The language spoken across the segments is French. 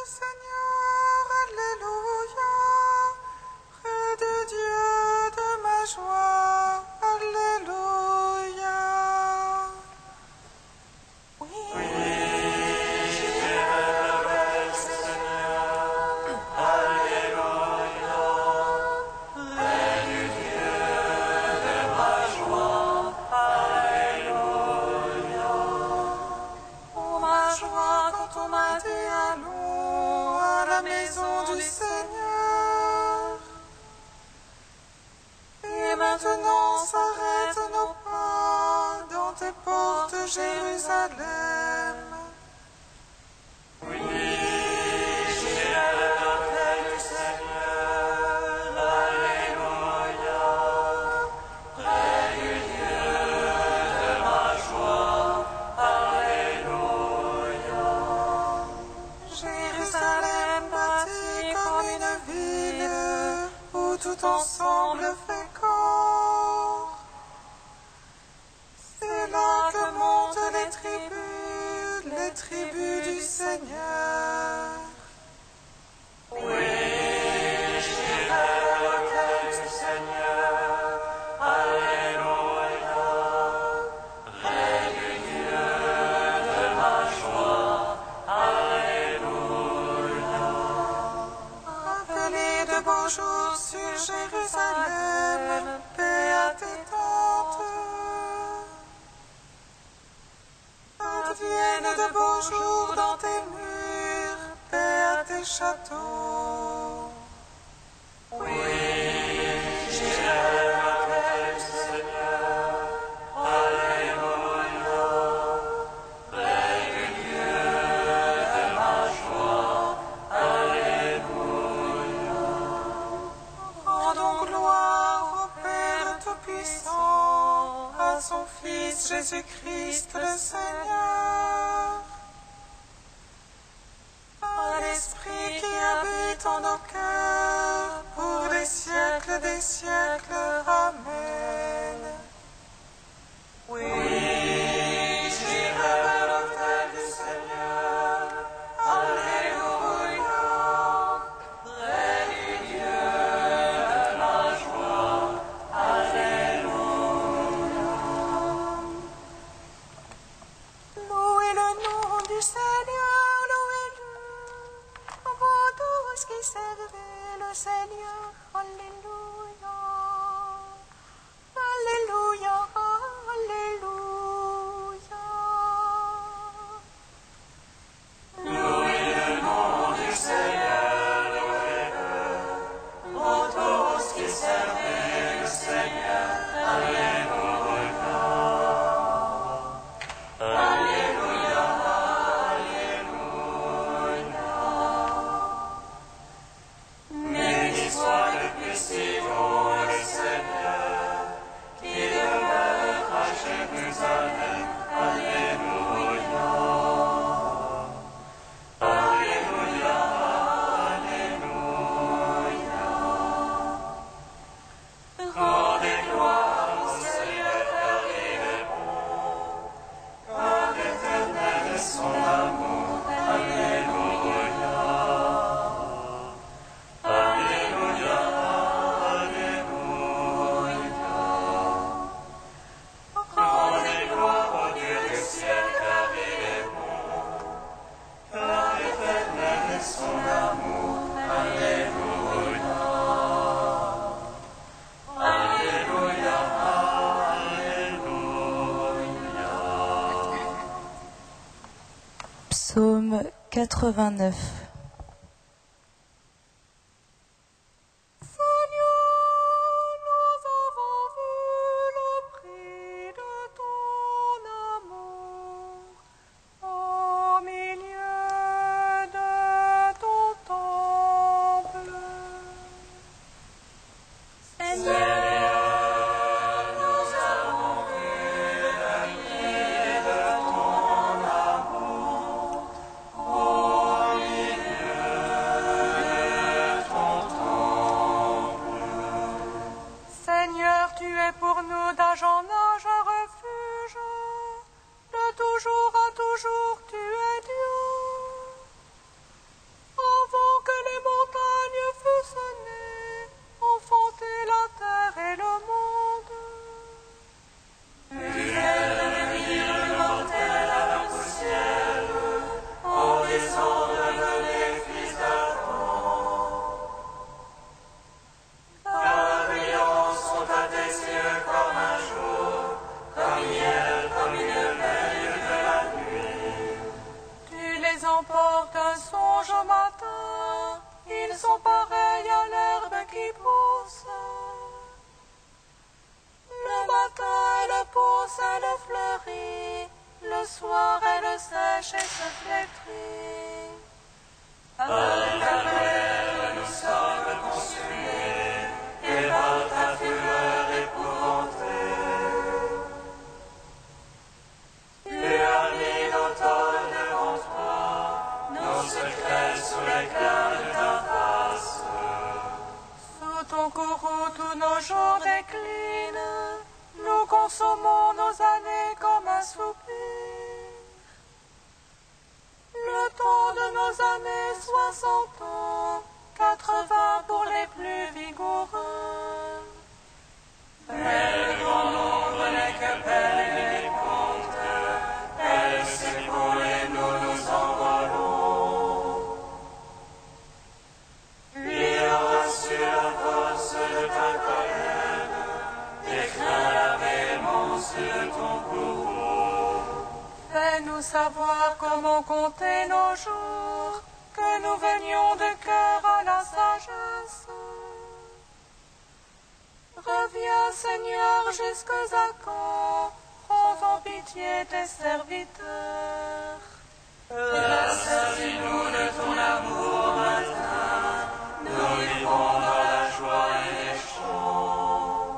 Seigneur, Alléluia. Près de Dieu de ma joie, Alléluia. Oui, j'irai avec le Seigneur, Alléluia. Près du Dieu de ma joie, Alléluia. Oh ma joie quand on m'a dit allons à la maison du Seigneur. Et maintenant s'arrêtent nos pas dans tes portes, Jérusalem. Oui, j'irai avec le Seigneur, Alléluia. Près du Dieu de ma joie, Alléluia. Jérusalem bâtie comme une ville où tout ensemble fait corps. C'est là que montent les tribus du Seigneur. Oui, j'irai avec le Seigneur, Alléluia. Près du Dieu de ma joie, Alléluia. Appelez de beaux jours sur Jérusalem, paix à tes tentes. Adviennent de beaux jours dans tes murs, paix à tes châteaux. Oui, j'irai avec le Seigneur, Alléluia. Près du Dieu de ma joie, Alléluia. Rendons gloire au Père Tout-Puissant, à son Fils Jésus-Christ le Seigneur, à l'Esprit qui habite en nos cœurs, pour les siècles des siècles. Amen. Oui, j'irai à l'autel du Seigneur, Alléluia. Près du Dieu de ma joie, Alléluia. Louez le nom du Seigneur, louez-le, vous tous qui servez le Seigneur, Alléluia. Alléluia, Alléluia. Louez le nom du Seigneur, louez-le, vous tous qui servez le Seigneur, Alléluia. Alléluia, Alléluia. Béni soit le Puissant le Seigneur, qui demeure à Jérusalem. Alléluia. Alléluia, Alléluia. Rendez gloire au Seigneur car il est bon, car l'éternel est son amour. Alléluia. Alléluia, Alléluia. Rendez gloire au Dieu du ciel car il est bon, car l'éternel est son amour. Alléluia. Alléluia, Alléluia. Psaume 89. Seigneur, nous avons vu le prix de ton amour au milieu de ton temple. Seigneur, nous avons vu le prix de ton amour au milieu fleurit, le soir elle sèche et se flétrit. À ta colère, nous sommes consumés, et par ta fureur épouvantés. Tu as mis l'automne devant toi, nos secrets sous l'éclat de ta face. Sous ton courroux tous nos jours déclinent, nous consommons nos années comme un soupir. Le temps de nos années 60 ans, 80 pour les plus vigoureux. Mais le grand nombre n'est que peine et compte, elle s'écoule et nous nous envolons. Il aura su la force de ta colère, et craint la véhémence de ton courroux. Fais-nous savoir comment compter nos jours, que nous venions de cœur à la sagesse. Reviens, Seigneur, jusqu'à quand, prends en pitié tes serviteurs. Rassasie-nous de ton amour matin, nous vivrons dans la joie et les chants.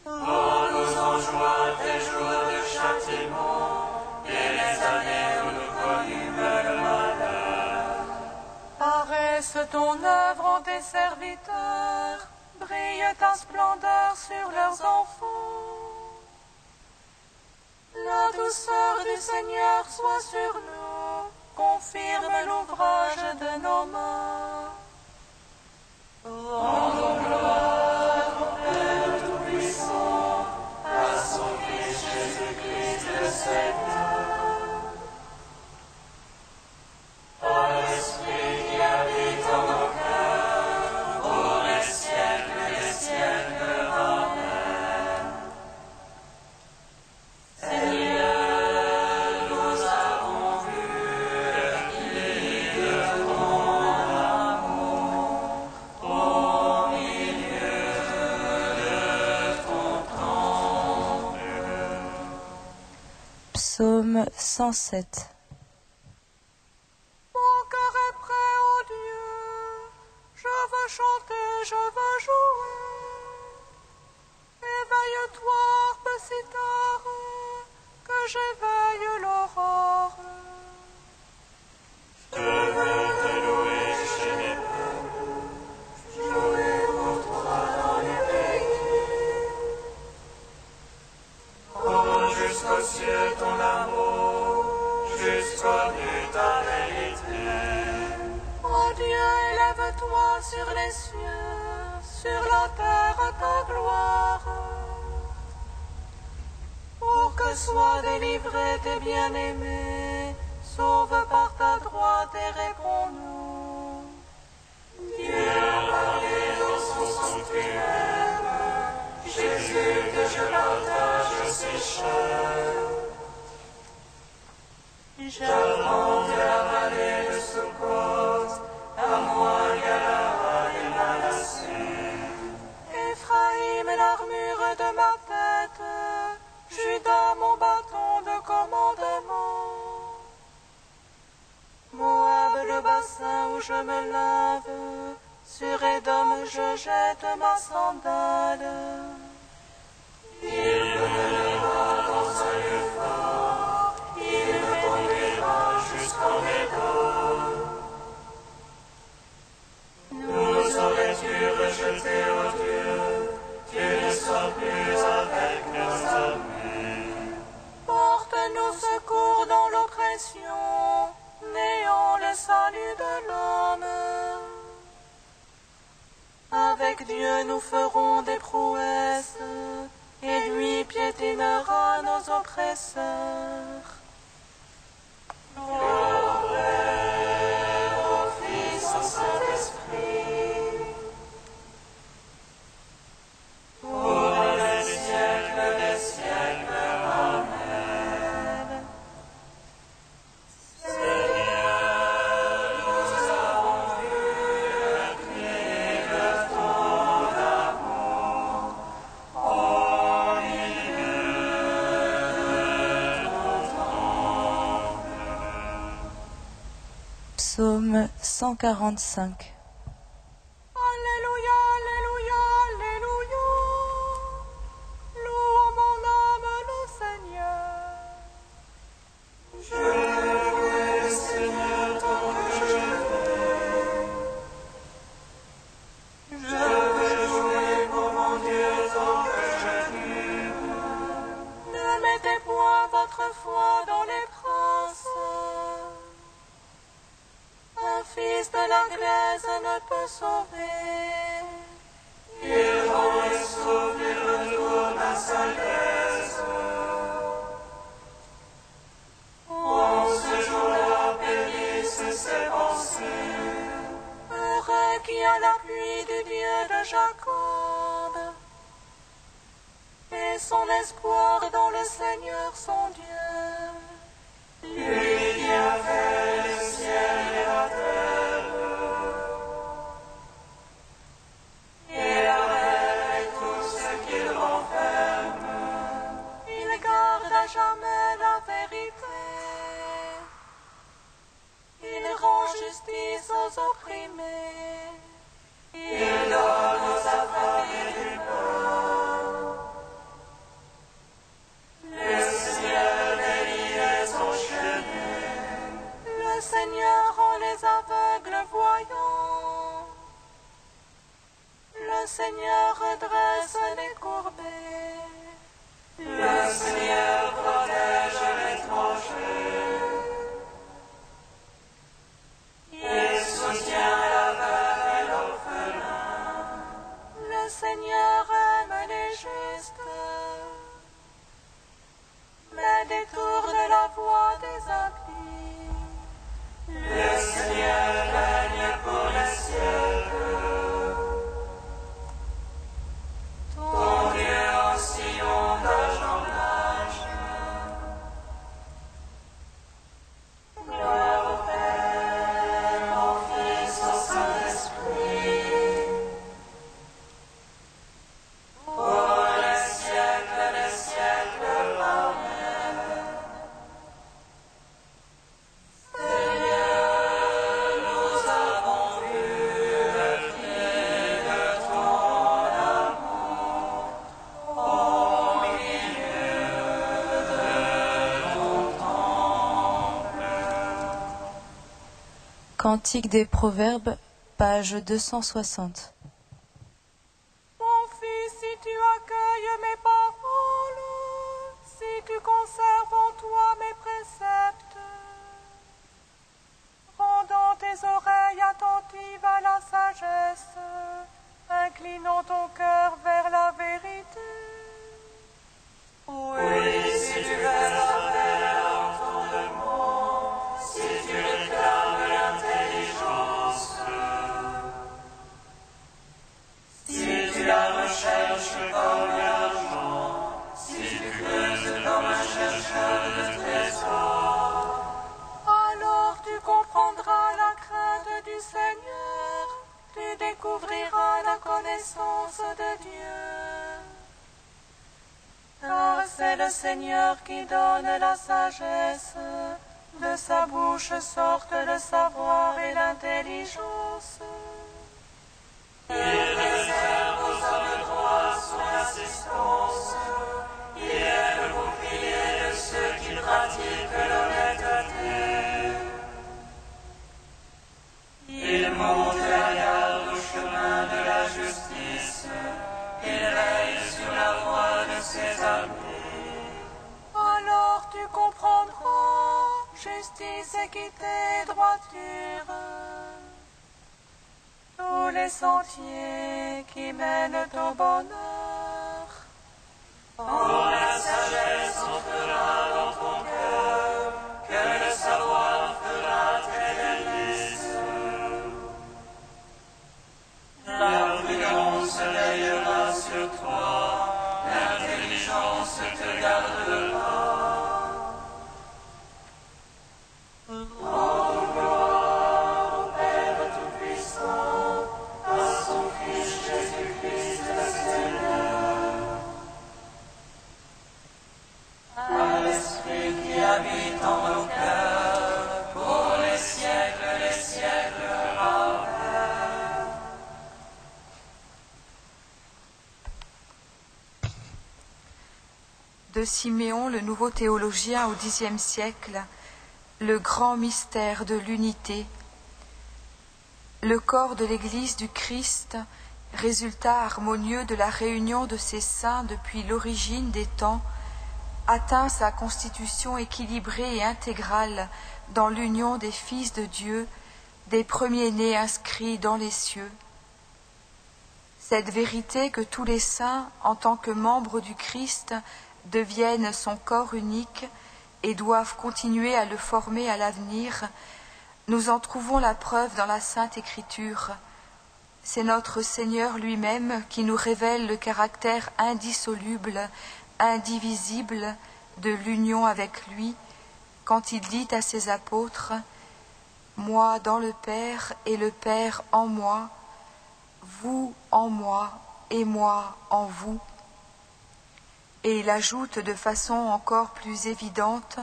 Rends-nous en joie tes jours de châtiment, et les années où nous connûmes le malheur. Paraisse ton œuvre en tes serviteurs, brille ta splendeur sur leurs enfants. La douceur du Seigneur soit sur nous, confirme l'ouvrage de nos mains. Rendons gloire au Père Tout-Puissant, à son Fils Jésus-Christ le Seigneur. Par l'Esprit qui habite en nos cœurs, pour les siècles des siècles. Amen. Seigneur, nous avons vu le pli de ton amour au milieu de ton temple. Psaume 107. Mon cœur est prêt, ô Dieu, je veux chanter, je veux jouer. Éveille-toi, harpe cithare, que j'éveille l'aurore. Je veux te louer chez mes peuples, jouer pour toi dans les pays. Oh, jusqu'aux cieux ton amour, jusqu'aux nues ta vérité. Ô Dieu, élève-toi sur les cieux, sur la terre ta gloire. Pour que soient délivrés tes bien-aimés, sauve par ta droite et réponds-nous. Dieu a parlé dans son sanctuaire, Jésus que je partage si cher. J'avance de la vallée de Sukkot, à moi Galahad et Manassé. Éphraïm est l'armure de ma tête, Juda mon bâton de commandement. Moab le bassin où je me lave, sur Édom je jette ma sandale. Il me mènera dans un lieu fort, il me conduira jusqu'en Édom. Nous aurais-tu rejeté, ô Dieu, tu ne sois plus avec nos amis. Porte-nous secours dans l'oppression, néant le salut de l'homme. Avec Dieu nous ferons des prouesses, et lui piétinera nos oppresseurs. Gloire au Père, au Fils, au Saint-Esprit, pour les siècles des siècles. Amen. Seigneur, nous avons vu le pli de ton amour au milieu Psaume 145. Alléluia, Alléluia, Alléluia. Louons mon âme le Seigneur. Je vais louer le Seigneur tant que je vais. Je vais jouer pour mon Dieu tant que je vive. Ne mettez point votre foi dans les princes. Un fils de la glaise ne peut sauver. Il rend et sauve, il retourne à sa glaise. En ce jour-là périssent ses pensées. Heureux qui a l'appui du Dieu de Jacob et son espoir dans le Seigneur son Dieu. Lui qui a fait le ciel et la terre, et la mer et tout ce qu'il renferme. Il garde à jamais la vérité. Il rend justice aux opprimés. Il donne aux affamés du pain. Le Seigneur délie les enchaînés. Le Seigneur rend les aveugles voyants. Le Seigneur redresse les courbés. Le Seigneur protège l'étranger. Il soutient la veuve et l'orphelin. Le Seigneur aime les justes, mais détourne la voie des impies. Le Seigneur règne pour les siècles. Ton Dieu en Sion d'âge en âge. Gloire au Père, au Fils, au Saint-Esprit. Pour les siècles des siècles. Amen. Seigneur, nous avons vu le prix de ton amour au milieu de ton temple. Cantique des Proverbes, page 260. Mon fils, si tu accueilles mes paroles, si tu conserves en toi mes préceptes, rendant tes oreilles attentives à la sagesse, inclinant ton cœur vers la vérité. Oui, si tu fais appel à l'entendement, si tu réclames l'intelligence, si tu la recherches comme l'argent, si tu creuses comme un chercheur de trésors, Alors tu comprendras la crainte du Seigneur, tu découvriras la connaissance de Dieu. Car c'est le Seigneur qui donne la sagesse, de sa bouche sortent le savoir et l'intelligence. il réserve aux hommes droits son assistance, il est le bouclier de ceux qui pratiquent l'honnêteté. Il monte la garde au chemin de la justice, il veille sur la voie de ses amis. Alors tu comprendras justice, équité, droiture, tous les sentiers qui mènent au bonheur. Pour la sagesse entrera dans ton cœur, que le savoir fera tes délices. La prudence veillera sur toi, l'intelligence te gardera. Rends gloire au Père Tout-Puissant, à son Fils Jésus-Christ le Seigneur. de Siméon, le nouveau théologien au Xe siècle, le grand mystère de l'unité. Le corps de l'Église du Christ, résultat harmonieux de la réunion de ses saints depuis l'origine des temps, atteint sa constitution équilibrée et intégrale dans l'union des fils de Dieu, des premiers-nés inscrits dans les cieux. Cette vérité que tous les saints, en tant que membres du Christ, deviennent son corps unique et doivent continuer à le former à l'avenir, nous en trouvons la preuve dans la Sainte Écriture. C'est notre Seigneur lui-même qui nous révèle le caractère indissoluble, indivisible de l'union avec lui, quand il dit à ses apôtres « Moi dans le Père et le Père en moi, vous en moi et moi en vous ». Et il ajoute de façon encore plus évidente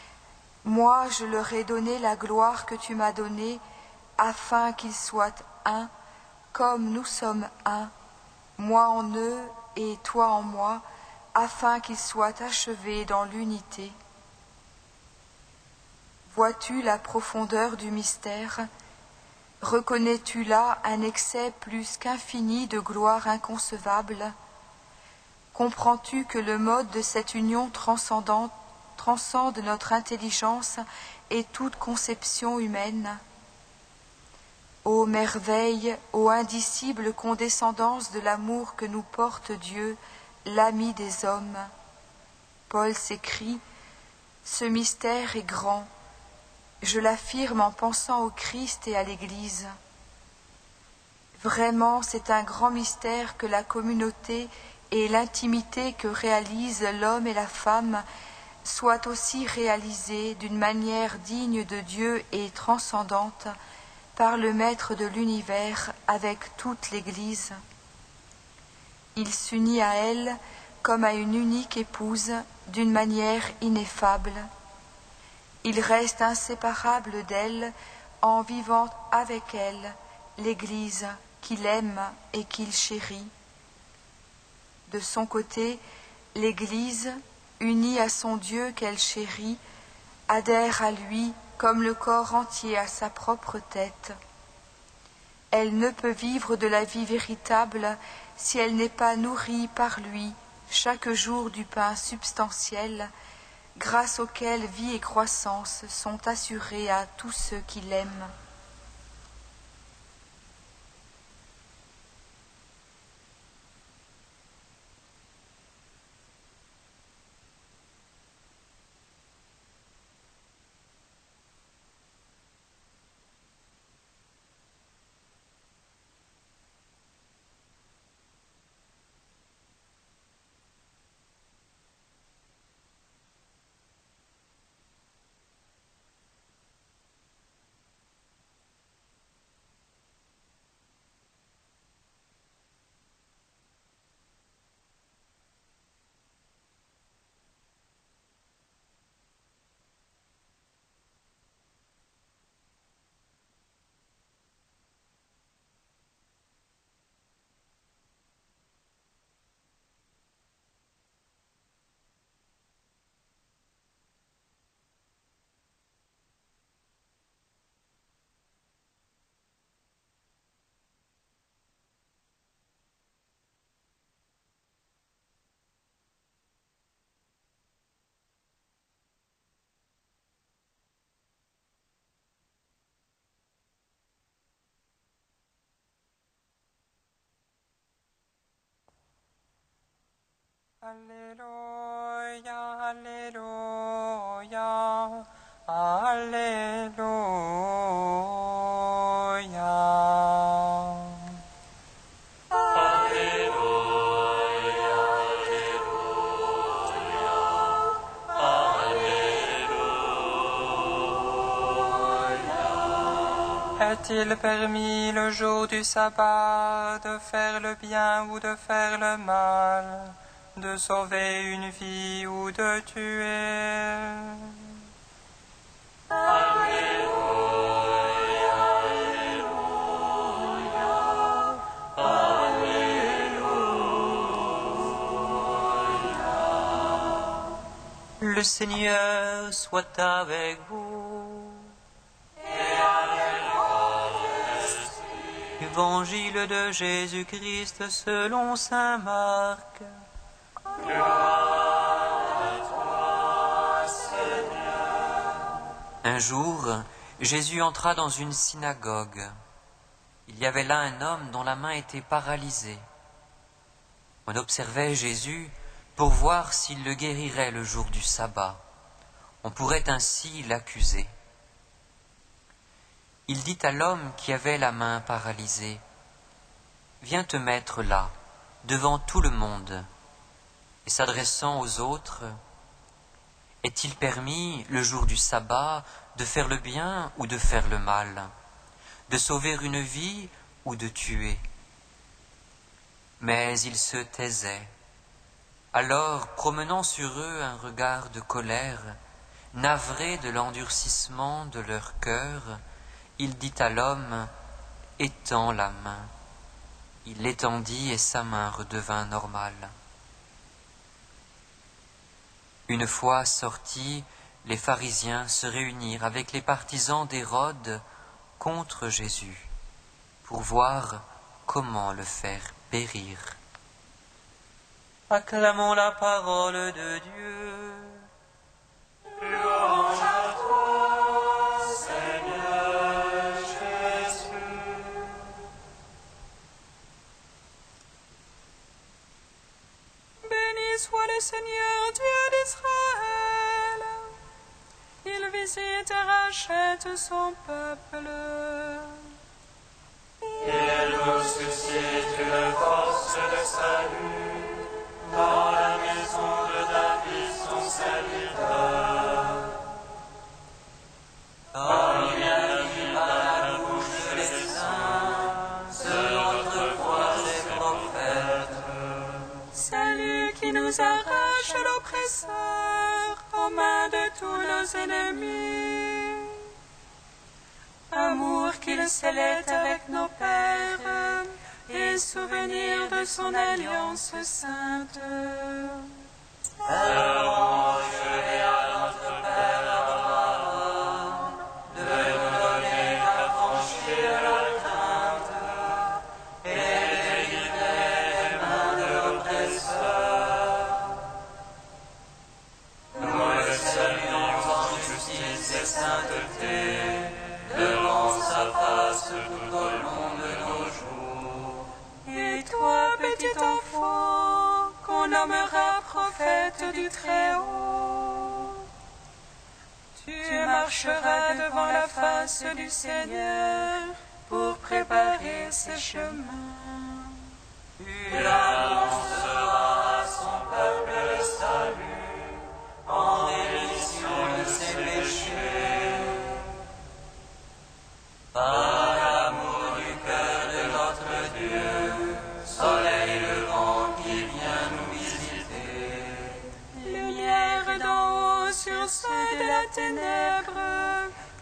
« Moi je leur ai donné la gloire que tu m'as donnée, afin qu'ils soient un, comme nous sommes un, moi en eux et toi en moi, afin qu'ils soient achevés dans l'unité. » Vois-tu la profondeur du mystère? Reconnais-tu là un excès plus qu'infini de gloire inconcevable? Comprends-tu que le mode de cette union transcendante transcende notre intelligence et toute conception humaine? Ô merveille, ô indicible condescendance de l'amour que nous porte Dieu, l'ami des hommes! Paul s'écrie « Ce mystère est grand, je l'affirme en pensant au Christ et à l'Église. » Vraiment, c'est un grand mystère que la communauté et l'intimité que réalisent l'homme et la femme soient aussi réalisées d'une manière digne de Dieu et transcendante par le Maître de l'univers avec toute l'Église. Il s'unit à elle comme à une unique épouse d'une manière ineffable. Il reste inséparable d'elle en vivant avec elle l'Église qu'il aime et qu'il chérit. De son côté, l'Église, unie à son Dieu qu'elle chérit, adhère à lui comme le corps entier à sa propre tête. Elle ne peut vivre de la vie véritable si elle n'est pas nourrie par lui chaque jour du pain substantiel, grâce auquel vie et croissance sont assurées à tous ceux qui l'aiment. Alléluia, Alléluia, Alléluia. Alléluia, Alléluia. Est-il permis le jour du sabbat de faire le bien ou de faire le mal, de sauver une vie ou de tuer? Alléluia, Alléluia, Alléluia. Le Seigneur soit avec vous. Et avec votre esprit. Évangile de Jésus-Christ selon saint Marc. Gloire à toi, Seigneur. Un jour, Jésus entra dans une synagogue. Il y avait là un homme dont la main était paralysée. On observait Jésus pour voir s'il le guérirait le jour du sabbat. On pourrait ainsi l'accuser. Il dit à l'homme qui avait la main paralysée, « Viens te mettre là, devant tout le monde. » Et s'adressant aux autres, « Est-il permis, le jour du sabbat, de faire le bien ou de faire le mal, de sauver une vie ou de tuer ?» Mais ils se taisaient. Alors, promenant sur eux un regard de colère, navré de l'endurcissement de leur cœur, il dit à l'homme, « Étends la main. » Il l'étendit et sa main redevint normale. Une fois sortis, les pharisiens se réunirent avec les partisans d'Hérode contre Jésus, pour voir comment le faire périr. Acclamons la parole de Dieu. Louange à toi, Seigneur Jésus. Béni soit le Seigneur Dieu d'Israël. Il visite et rachète son peuple. Il nous suscite une force de salut dans la maison de David, son serviteur. Comme il a dit par la bouche des saints, selon autrefois les prophètes. Salut qui nous arrache l'oppresseur aux mains de tous nos ennemis. Amour qu'il scellait avec nos pères et souvenir de son alliance sainte. Alors je vais à notre Père Abraham de nous donner d'affranchir la crainte et de délivrer des mains de l'oppresseur. Nous le saluons en justice et sainteté devant sa face tout au long de nos jours. Et toi, petit enfant, qu'on nommera prophète du Très-Haut, tu marcheras devant la face du Seigneur pour préparer ses chemins. Il annoncera à son peuple le salut en rémission de ses péchés. Par l'amour du cœur de notre Dieu, soleil levant qui vient nous visiter. Lumière d'en haut sur ceux de la ténèbre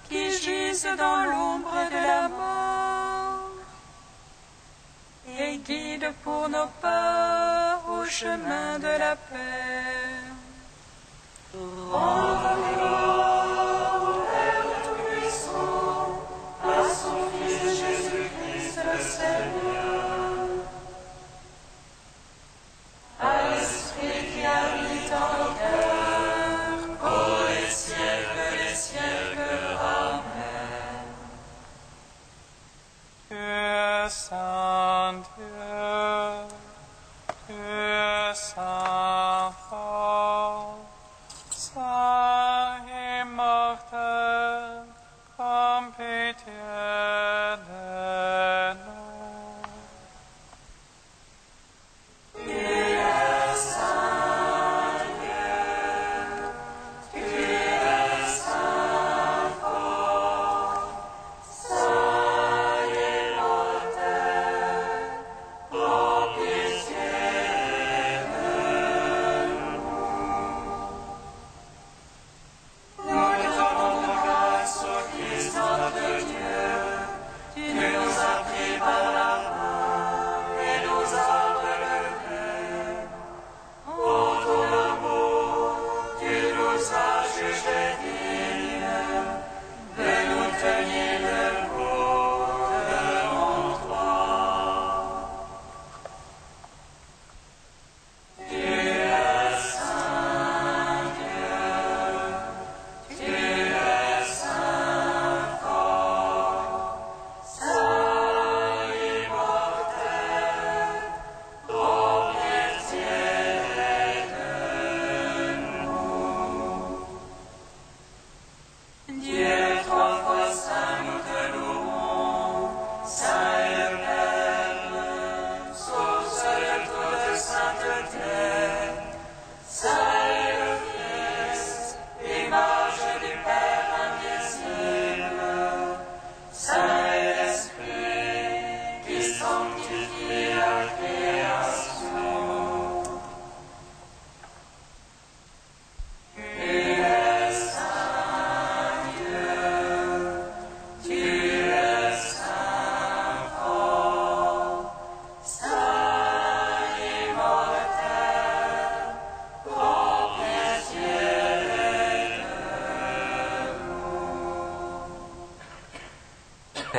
qui gisent dans l'ombre de la mort. Et guide pour nos pas au chemin de la paix. À son Fils Jésus-Christ le Seigneur, à l'Esprit qui habite en nos cœurs, pour les siècles des siècles. Amen. Tu es saint Dieu, tu es saint fort, saint immortel, comme pitié de nous. Tu es saint Dieu, tu es saint fort, saint immortel, prends pitié de nous.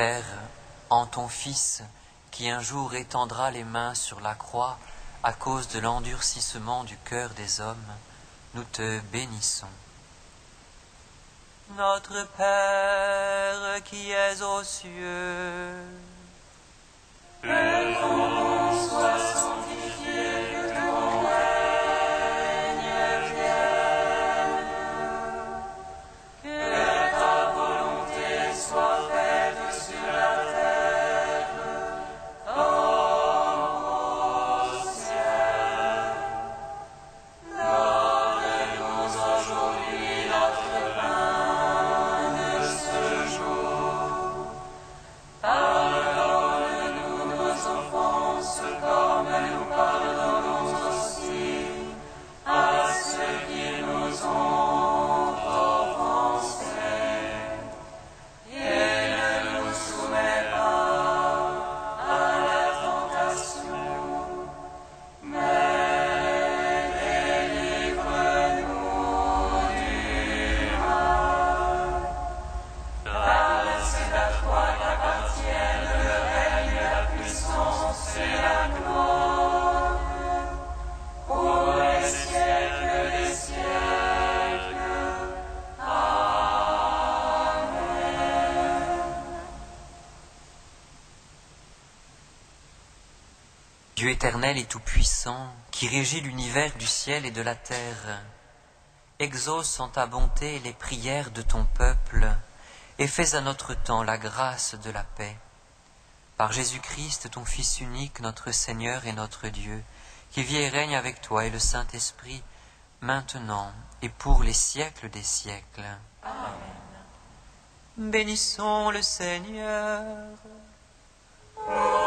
Père, en ton Fils, qui un jour étendra les mains sur la croix à cause de l'endurcissement du cœur des hommes, nous te bénissons. Notre Père qui es aux cieux, que ton nom soit sanctifié, que ton règne vienne, que ta volonté soit faite sur la terre comme au ciel. Donne-nous aujourd'hui notre pain de ce jour. Pardonne-nous nos offenses comme nous pardonnons aussi à ceux qui nous ont offensés. Et ne nous soumets pas à la tentation, mais délivre-nous du mal. Car c'est à toi qu'appartiennent le règne, la puissance et la gloire, pour les siècles des siècles. Amen. Dieu éternel et tout-puissant, qui régit l'univers du ciel et de la terre, exauce en ta bonté les prières de ton peuple, et fais à notre temps la grâce de la paix. Par Jésus-Christ, ton Fils unique, notre Seigneur et notre Dieu, qui vit et règne avec toi et le Saint-Esprit, maintenant et pour les siècles des siècles. Amen. Bénissons le Seigneur. Amen.